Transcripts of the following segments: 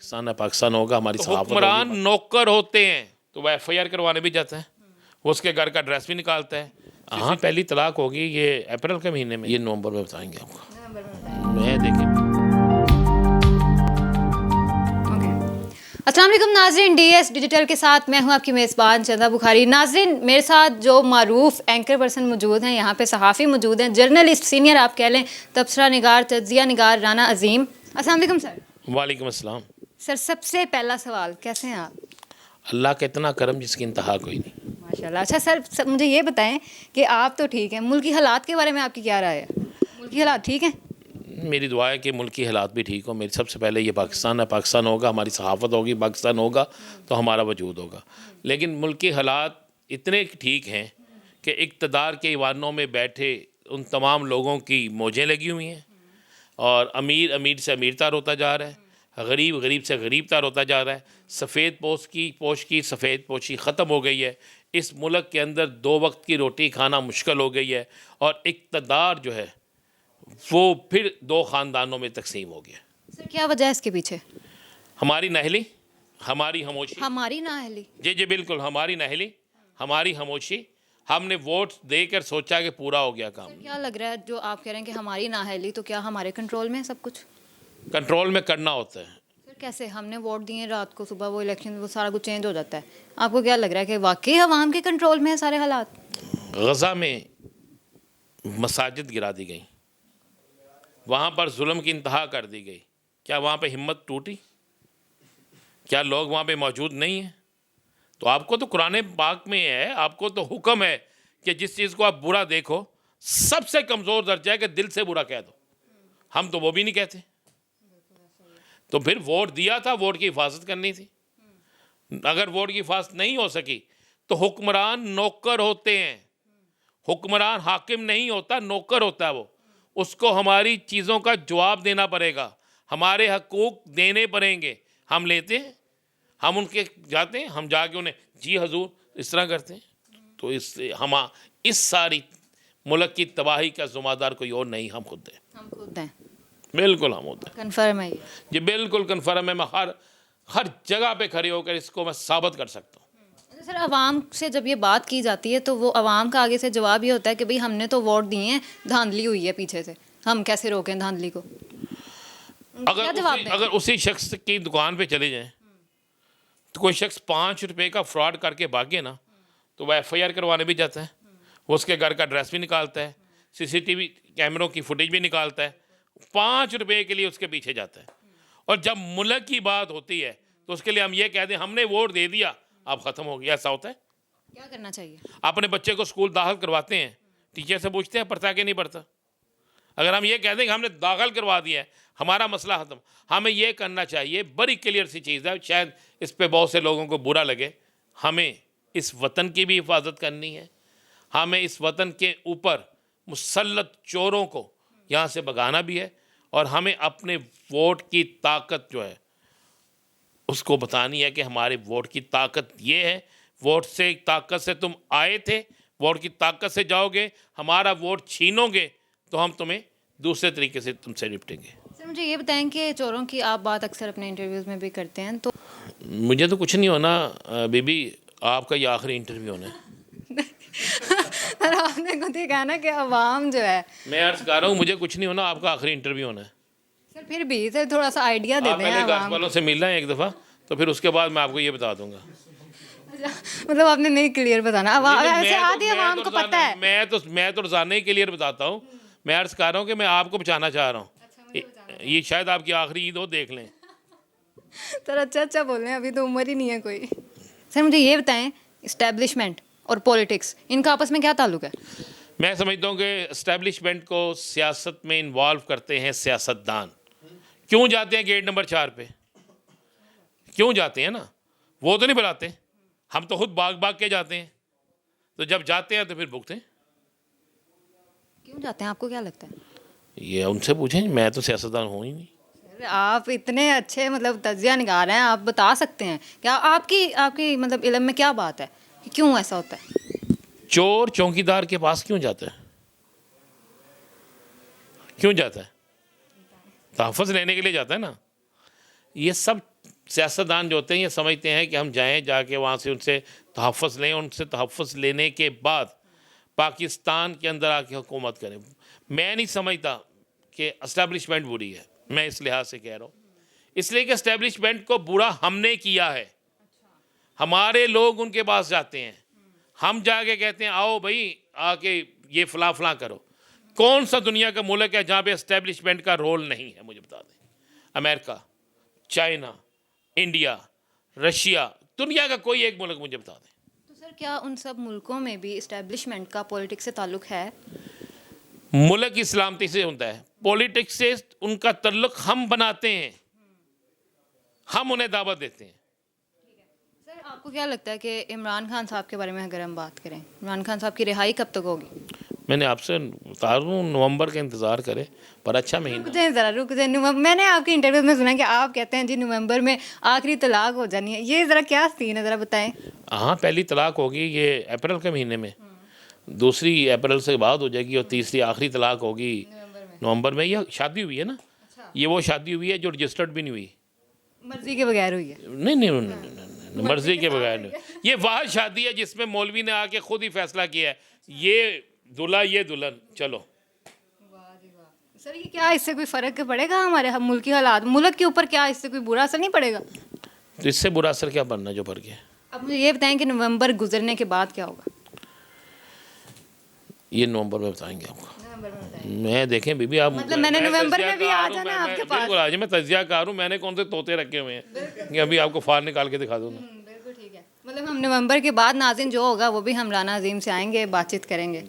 पाकिस्तान होगा, हमारी तो सहाफ़त हुक्मरान होगी। नौकर होते हैं तो वह FIR करवाने भी जाता है, वो उसके घर का एड्रेस भी निकालता है। हाँ, पहली तलाक होगी ये अप्रैल के महीने में, ये नवंबर में बताएंगे आपको। मैं देखिए अस्सलाम वालेकुम नाज़रीन, DS डिजिटल के साथ मैं हूं आपकी मेज़बान चंदा बुखारी। नाज़रीन, मेरे साथ जो मारूफ एंकर पर्सन मौजूद हैं, यहाँ पे सहाफ़ी मौजूद हैं, जर्नलिस्ट सीनियर आप कह लें, तबसरा निगार, तज्ज़िया निगार राना अज़ीम। अस्सलाम वालेकुम सर। वालेकुम अस्सलाम। सर, सबसे पहला सवाल, कैसे हैं आप? अल्लाह का इतना करम जिसकी इंतहा कोई नहीं। माशाल्लाह। अच्छा सर, मुझे ये बताएं कि आप तो ठीक हैं, मुल्की हालात के बारे में आपकी क्या राय है? मुल्की हालात ठीक हैं? मेरी दुआ है कि मुल्क की हालात भी ठीक हो। मेरी सबसे पहले ये पाकिस्तान है, पाकिस्तान होगा, हमारी सहाफ़त होगी, पाकिस्तान होगा तो हमारा वजूद होगा। लेकिन मुल्क के हालात इतने ठीक हैं कि इक़्तिदार के ईवानों में बैठे उन तमाम लोगों की मौजें लगी हुई हैं, और अमीर अमीर से अमीर तर होता जा रहा है, गरीब गरीब से गरीब तर होता जा रहा है। सफ़ेद पोश की सफ़ेद पोशी ख़त्म हो गई है। इस मुल्क के अंदर 2 वक्त की रोटी खाना मुश्किल हो गई है, और इक़्तिदार जो है वो फिर 2 ख़ानदानों में तकसीम हो गया। सर, क्या वजह है इसके पीछे? हमारी नाअहली, हमारी खामोशी। हमारी नाअहली? जी बिल्कुल, हमारी नाअहली, हमारी खामोशी। हमने वोट देकर सोचा कि पूरा हो गया काम। क्या लग रहा है जो आप कह रहे हैं कि हमारी नाअहली, तो क्या हमारे कंट्रोल में है सब कुछ? कंट्रोल में करना होता है। सर, कैसे? हमने वोट दिए रात को, सुबह वो इलेक्शन, वो सारा कुछ चेंज हो जाता है। आपको क्या लग रहा है कि वाकई अवाम के कंट्रोल में है सारे हालात? गज़ा में मसाजिद गिरा दी गई, वहाँ पर जुल्म की इंतहा कर दी गई। क्या वहाँ पे हिम्मत टूटी? क्या लोग वहाँ पे मौजूद नहीं हैं? तो आपको तो कुरान पाक में है, आपको तो हुक्म है कि जिस चीज़ को आप बुरा देखो, सबसे कमज़ोर दर्जा है कि दिल से बुरा कह दो। हम तो वो भी नहीं कहते। तो फिर वोट दिया था, वोट की हिफाजत करनी थी। अगर वोट की हिफाजत नहीं हो सकी तो हुक्मरान नौकर होते हैं। हुक्मरान हाकिम नहीं होता, नौकर होता है वो। उसको हमारी चीज़ों का जवाब देना पड़ेगा, हमारे हकूक़ देने पड़ेंगे। हम लेते हैं, हम उनके जाते हैं, हम जाके उन्हें जी हजूर इस तरह करते हैं। तो इससे हम इस सारी मुल्क की तबाही का ज़िम्मेदार कोई और नहीं, हम खुद हैं। हम खुद हैं? बिल्कुल हम होते हैं। कन्फर्म है ये? जी बिल्कुल कन्फर्म है। मैं हर जगह पे खड़े होकर इसको मैं साबित कर सकता हूँ। अच्छा सर, अवाम से जब ये बात की जाती है तो वो अवाम का आगे से जवाब ये होता है कि भाई हमने तो वोट दिए हैं, धांधली हुई है पीछे से, हम कैसे रोकें धांधली को? क्या जवाब दें? अगर उसी शख्स की दुकान पे चले जाएं तो कोई शख्स 5 रुपए का फ्रॉड करके भागे ना, तो वह FIR करवाने भी जाता है, वो उसके घर का एड्रेस भी निकालता है, CCTV कैमरों की फुटेज भी निकालता है, 5 रुपए के लिए उसके पीछे जाता है। और जब मुल्क की बात होती है तो उसके लिए हम ये कह दें हमने वोट दे दिया, अब ख़त्म हो गया। ऐसा होता है? क्या करना चाहिए? अपने बच्चे को स्कूल दाखिल करवाते हैं, टीचर से पूछते हैं पढ़ता कि नहीं पढ़ता। अगर हम ये कह दें कि हमने दाखिल करवा दिया है, हमारा मसला ख़त्म। हमें ये करना चाहिए, बड़ी क्लियर सी चीज़ है, शायद इस पे बहुत से लोगों को बुरा लगे। हमें इस वतन की भी हिफाजत करनी है, हमें इस वतन के ऊपर मुसल्लत चोरों को यहाँ से भगाना भी है, और हमें अपने वोट की ताकत जो है उसको बतानी है कि हमारे वोट की ताकत ये है। वोट से ताकत से तुम आए थे, वोट की ताकत से जाओगे। हमारा वोट छीनोगे तो हम तुम्हें दूसरे तरीके से तुमसे निपटेंगे। सर, मुझे ये बताएं कि चोरों की आप बात अक्सर अपने इंटरव्यूज़ में भी करते हैं, तो मुझे तो कुछ नहीं होना बीबी, आपका ये आखिरी इंटरव्यू होना है। सर आपने खुद ही कहा ना कि अवाम जो है। मैं अर्ज कर रहा हूँ, मुझे कुछ नहीं होना, आपका आखिरी इंटरव्यू होना है। सर फिर भी सर थोड़ा सा आइडिया दे आप दें पहले घर अवाम वालों से मिलना है एक दफ़ा, तो फिर उसके बाद मैं आपको ये बता दूंगा। को। मतलब आपने नहीं क्लियर बताना, ऐसे आधी अवाम को पता है। मैं तो रोजाना ही क्लियर बताता हूँ। मैं अर्ज कर रहा हूँ कि मैं आपको बचाना चाह रहा हूँ। ये शायद आपकी आखिरी ईद हो, देख लें। सर अच्छा बोल रहे हैं, अभी तो उम्र ही नहीं है कोई। सर मुझे ये बताएं, इस्टेब्लिशमेंट और पॉलिटिक्स, इनका आपस में क्या ताल्लुक है? मैं समझता हूँ कि इस्टेब्लिशमेंट को सियासत में इन्वॉल्व करते हैं सियासतदान। क्यों जाते हैं गेट नंबर 4 पे? क्यों जाते हैं ना, वो तो नहीं बुलाते, हम तो खुद भाग भाग के जाते हैं। तो जब जाते हैं तो फिर भुगते हैं। क्यों जाते हैं, आपको क्या लगता है? ये उनसे पूछें, मैं तो सियासतदान हूँ ही नहीं। सर आप इतने अच्छे मतलब तज्जिया निगार हैं, आप बता सकते हैं क्या आपकी मतलब इल्म में क्या बात है कि क्यों ऐसा होता है? चोर चौकीदार के पास क्यों जाता है? क्यों जाता है? तहफ़्फ़ुज़ लेने के लिए जाता है ना। ये सब सियासतदान जो होते हैं ये समझते हैं कि हम जाएं, जाके वहाँ से उनसे तहफ़्फ़ुज़ लें, उनसे तहफ़्फ़ुज़ लेने के बाद पाकिस्तान के अंदर आके हुकूमत करें। मैं नहीं समझता कि इस्टेब्लिशमेंट बुरी है, मैं इस लिहाज से कह रहा हूँ, इसलिए कि इस्टेब्लिशमेंट को बुरा हमने किया है। हमारे लोग उनके पास जाते हैं, हम जाके कहते हैं आओ भाई आके ये फ़लाँ फ़लाँ करो। कौन सा दुनिया का मुल्क है जहाँ पे इस्टेब्लिशमेंट का रोल नहीं है? मुझे बता दें। अमेरिका, चाइना, इंडिया, रशिया, दुनिया का कोई एक मुल्क मुझे बता दें। तो सर क्या उन सब मुल्कों में भी इस्टेब्लिशमेंट का पॉलिटिक्स से ताल्लुक है? मुल्क की सलामती से होता है, पॉलिटिक्स से उनका तल्लुक हम बनाते हैं, हम उन्हें दावत देते हैं। सर आपको क्या लगता है कि इमरान खान साहब के बारे में अगर हम बात करें, इमरान खान साहब की रिहाई कब तक होगी? मैंने आपसे बता दूँ नवंबर का इंतज़ार करें, पर अच्छा महीना। रुक जाए ज़रा, रुक जाए। मैंने आपके इंटरव्यू में सुना कि आप कहते हैं जी नवंबर में आखिरी तलाक हो जानी है, ये ज़रा क्या सीन है, ज़रा बताएं। हाँ, पहली तलाक होगी ये अप्रैल के महीने में, दूसरी अप्रैल से बाद हो जाएगी और तीसरी आखिरी तलाक होगी नवंबर में। ये शादी हुई है ना, ये वो शादी हुई है जो रजिस्टर्ड भी नहीं हुई, मर्जी के बगैर हुई है। नहीं, मर्जी के बगैर नहीं। ये वह शादी है जिसमें मौलवी ने आके खुद ही फैसला किया है, ये दूल्हा ये दुल्हन, चलो। सर ये क्या इससे कोई फ़र्क पड़ेगा हमारे हम मुल्क की हालात, मुल्क के ऊपर क्या इससे कोई बुरा असर नहीं पड़ेगा? तो इससे बुरा असर क्या बनना जो पड़ गया? अब मुझे ये बताएं कि नवंबर गुजरने के बाद क्या होगा? ये नवंबर में बताएंगे आपको। मैं देखें बीबी आप मतलब मैंने नवंबर में भी आ जाना आपके पास? बिल्कुल आज मैं तजियाकार हूँ, मैंने कौन से तोते रखे हुए हैं कि अभी आपको फार निकाल के दिखा दूँ। बिल्कुल ठीक है, मतलब हम नवंबर के बाद नाज़रीन जो होगा वो भी हम राना अजीम से आएंगे, बातचीत करेंगे।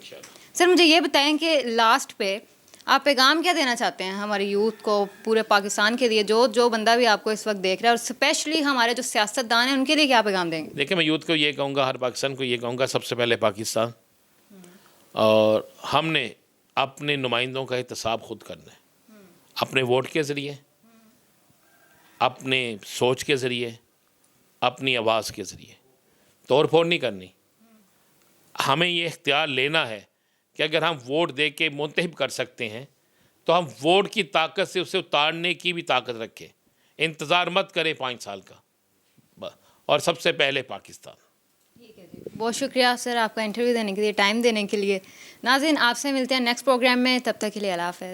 सर मुझे ये बताएं कि लास्ट पे आप पैगाम क्या देना चाहते हैं हमारे यूथ को, पूरे पाकिस्तान के लिए, जो बंदा भी आपको इस वक्त देख रहा है और स्पेशली हमारे जो सियासतदान हैं उनके लिए क्या पैगाम देंगे? देखिए मैं यूथ को ये कहूँगा, हर पाकिस्तान को ये कहूँगा, सबसे पहले पाकिस्तान और हमने अपने नुमाइंदों का एहतसाब खुद करना है, अपने वोट के ज़रिए, अपने सोच के ज़रिए, अपनी आवाज़ के ज़रिए। तोड़ फोड़ नहीं करनी। हमें ये इख्तियार लेना है कि अगर हम वोट दे के मुंतखब कर सकते हैं तो हम वोट की ताकत से उसे उतारने की भी ताकत रखें। इंतज़ार मत करें 5 साल का, और सबसे पहले पाकिस्तान। ठीक है जी, बहुत शुक्रिया सर आपका इंटरव्यू देने के लिए, टाइम देने के लिए। नाज़रीन आपसे मिलते हैं नेक्स्ट प्रोग्राम में, तब तक के लिए अल्लाह हाफ़िज़।